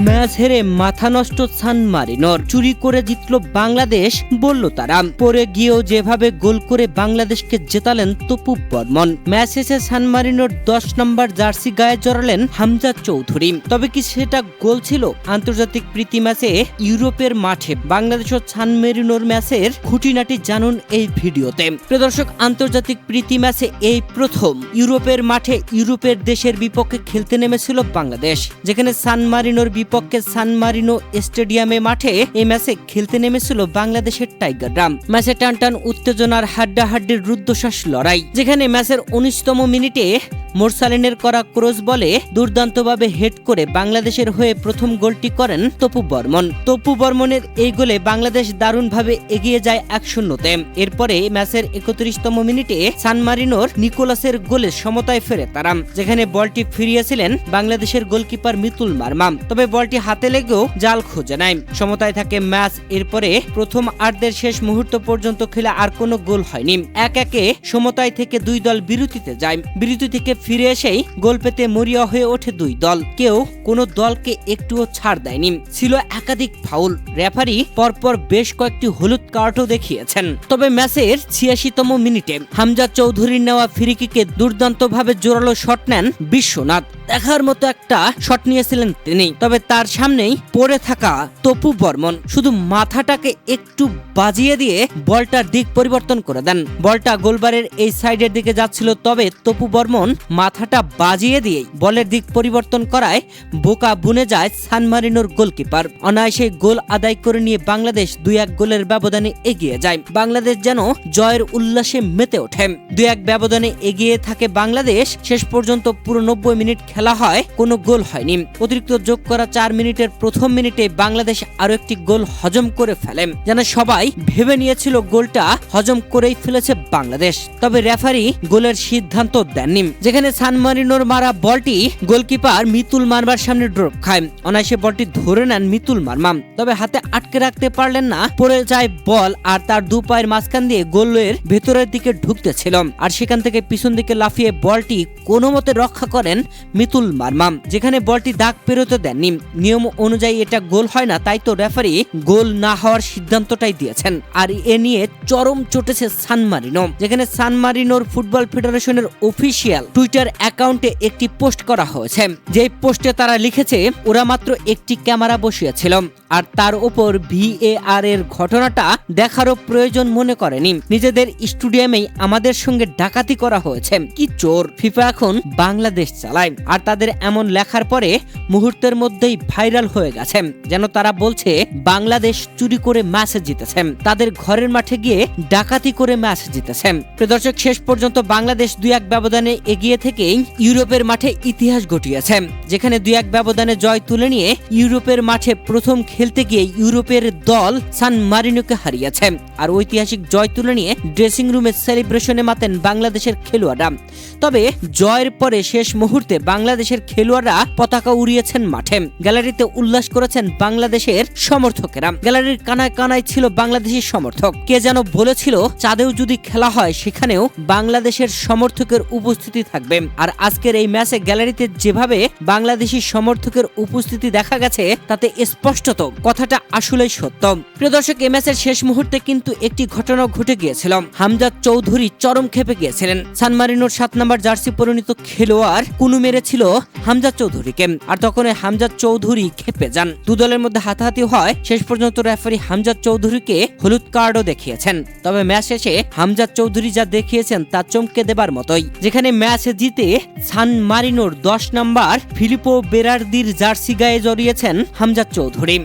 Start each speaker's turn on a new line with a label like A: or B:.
A: Match হেরে মাথা নষ্ট সান মারিনোর। চুরি করে জিতল বাংলাদেশ বলল তারা। পরে গিয়েও যেভাবে গোল করে বাংলাদেশকে জেতালেন তপু বর্মন। ম্যাচ শেষে সান মারিনোর 10 নম্বর জার্সি গায়ে জড়ালেন হামজা চৌধুরী। তবে কি সেটা গোল ছিল? আন্তর্জাতিক প্রীতি ম্যাচে ইউরোপের মাঠে বাংলাদেশ ও সান মারিনোর ম্যাচের খুঁটিনাটি জানুন এই ভিডিওতে। প্রিয় দর্শক, আন্তর্জাতিক প্রীতি ম্যাচে এই প্রথম ইউরোপের মাঠে ইউরোপের দেশের বিপক্ষে খেলতে নেমেছিল বাংলাদেশ, যেখানে সান মারিনোর বিপক্ষে সান মারিনো স্টেডিয়ামে মাঠে এই ম্যাচে খেলতে নেমেছিল বাংলাদেশের টাইগাররা। ম্যাচে টানটান উত্তেজনার হাড্ডাহাড্ডির রুদ্ধশ্বাস লড়াই, যেখানে ম্যাচের 19তম মিনিটে মোরসালিনের করা ক্রস বলে দুর্দান্তভাবে হেড করে বাংলাদেশের হয়ে প্রথম গোলটি করেন তপু বর্মন। তপু বর্মনের এই গোলে বাংলাদেশ দারুণভাবে এগিয়ে যায় 1-0-তে। এরপরে ম্যাচের 31তম মিনিটে সান মারিনোর নিকোলাসের গোলে সমতায় ফেরে তারা, যেখানে বলটি ফিরিয়েছিলেন বাংলাদেশের গোলকিপার মিতুল মারমা। তবে বলটি হাতে লেগেও জাল খুঁজে নেয়। সমতায় থাকে ম্যাচ। এরপরে প্রথম আর্ধের শেষ মুহূর্ত পর্যন্ত খেলা আর কোনো গোল হয়নি। 1-1 সমতায় থেকে দুই দল বিরতিতে যায়। বিরতি থেকে ফিরে এসেই গোল পেতে মরিয়া হয়ে ওঠে দুই দল। কেউ কোনো দলকে একটুও ছাড় দেয়নি। ছিল একাধিক ফাউল। রেফারি পরপর বেশ কয়েকটি হলুদ কার্ডও দেখিয়েছেন। তবে ম্যাচের 86তম মিনিটে হামজা চৌধুরীর নেওয়া ফ্রিকিকে দুর্দান্তভাবে জোরালো শট নেন বিশ্বনাথ। দেখার মতো একটা শট নিয়েছিলেন তিনি। তবে তার সামনেই পড়ে থাকা তপু বর্মন শুধু মাথাটাকে একটু বাজিয়ে দিয়ে বলটার দিক পরিবর্তন করে দেন। বলটা গোলবারের এই সাইডের দিকে যাচ্ছিল, তবে তপু বর্মন মাথাটা বাজিয়ে দিয়ে বলের দিক পরিবর্তন করায় বোকা বুনে যায় সান মারিনোর গোলকিপার। অনায়াসে গোল আদায় করে নিয়ে বাংলাদেশ 2-1 গোলের ব্যবধানে এগিয়ে যায়। বাংলাদেশ যেন জয়ের উল্লাসে মেতে ওঠে। 2-1 ব্যবধানে এগিয়ে থাকে বাংলাদেশ। শেষ পর্যন্ত পুরো 90 মিনিট খেলা হয়, কোনো গোল হয়নি। অতিরিক্ত যোগ করা 4 মিনিটের প্রথম মিনিটে বাংলাদেশ আরো একটি গোল হজম করে ফেলে। যেন সবাই ভেবে নিয়েছিল গোলটা হজম করেই ফেলেছে বাংলাদেশ। তবে রেফারি গোলের সিদ্ধান্ত দেননি, যেখানে সান মারিনোর মারা বলটি গোলকিপার মিতুল মারমার সামনে ড্রপ খায়। অনায়াসে বলটি ধরে নেন মিতুল মারমা, তবে হাতে আটকে রাখতে পারলেন না। পড়ে যায় বল আর তার দু পায়ের মাঝখান দিয়ে গোলের ভেতরের দিকে ঢুকতেছিল, আর সেখান থেকে পিছন দিকে লাফিয়ে বলটি কোনো মতে রক্ষা করেন মিতুল মারমা, যেখানে বলটি দাগ পেরোতে দেননি। নিয়ম অনুযায়ী এটা গোল হয় না, তাই তো রেফারি গোল না হওয়ার সিদ্ধান্তটাই দিয়েছেন। আর এ নিয়ে চরম চটেছে সান মারিনো, যেখানে সান মারিনোর ফুটবল ফেডারেশনের অফিসিয়াল টুইটার অ্যাকাউন্টে একটি পোস্ট করা হয়েছে। যে পোস্টে তারা লিখেছে, ওরা মাত্র একটি ক্যামেরা বসিয়েছিল আর তার উপর VAR এর ঘটনাটা দেখারও প্রয়োজন মনে করেনি। নিজেদের স্টেডিয়ামেই আমাদের সঙ্গে ডাকাতি করা হয়েছে। কি চোর! ফিফা এখন বাংলাদেশ চালায়। আর তাদের এমন লেখার পরে মুহূর্তের মধ্যেই ভাইরাল হয়ে গেছে, যেন তারা বলছে বাংলাদেশ চুরি করে ম্যাচ জিতেছে, তাদের ঘরের মাঠে গিয়ে ডাকাতি করে ম্যাচ জিতেছে। দর্শক, শেষ পর্যন্ত বাংলাদেশ 2-1 ব্যবধানে এগিয়ে থেকেই ইউরোপের মাঠে ইতিহাস ঘটিয়েছে, যেখানে 2-1 ব্যবধানে জয় তুলে নিয়ে ইউরোপের মাঠে প্রথম খেলতে গিয়ে ইউরোপের দল সান মারিনোকে হারিয়েছে। আর ঐতিহাসিক জয় তুলে নিয়ে ড্রেসিং রুমে সেলিব্রেশনে মাতেন বাংলাদেশের খেলোয়াড়রা। তবে জয়ের পরে শেষ মুহূর্তে বাংলাদেশের খেলোয়াড়রা পতাকা উড়িয়েছেন মাঠে। গ্যালারিতে উল্লাস করেছেন বাংলাদেশের সমর্থকেরা। গ্যালারির কানায় কানায় ছিল বাংলাদেশি সমর্থক। কে যেন বলেছিল, চাঁদেও যদি খেলা হয় সেখানেও বাংলাদেশের সমর্থকের উপস্থিতি থাকবে। আর আজকের এই ম্যাচে গ্যালারিতে যেভাবে বাংলাদেশি সমর্থকের উপস্থিতি দেখা গেছে, তাতে স্পষ্টত কথাটা আসলেই সত্য। প্রিয় দর্শক, এই ম্যাচের শেষ মুহূর্তে কিন্তু একটি ঘটনা ঘটে গিয়েছিল। হামজা চৌধুরী চরম খেপে গিয়েছিলেন। সান মারিনোর 7 নম্বর জার্সি পরিণত খেলোয়াড় কুনু মেরেছিল হামজা চৌধুরীকে, আর তখন হামজা চৌধুরী খেপে যান। দু দলের মধ্যে হাতাহাতি হয়। শেষ পর্যন্ত রেফারি হামজা চৌধুরীকে হলুদ কার্ডও দেখিয়েছেন। তবে ম্যাচ শেষে হামজা চৌধুরী যা দেখিয়েছেন তা চমকে দেবার মতোই, যেখানে ম্যাচ জিতে সান মারিনোর 10 নম্বর ফিলিপো বেরার্দির জার্সি গায়ে জড়িয়েছেন হামজা চৌধুরী।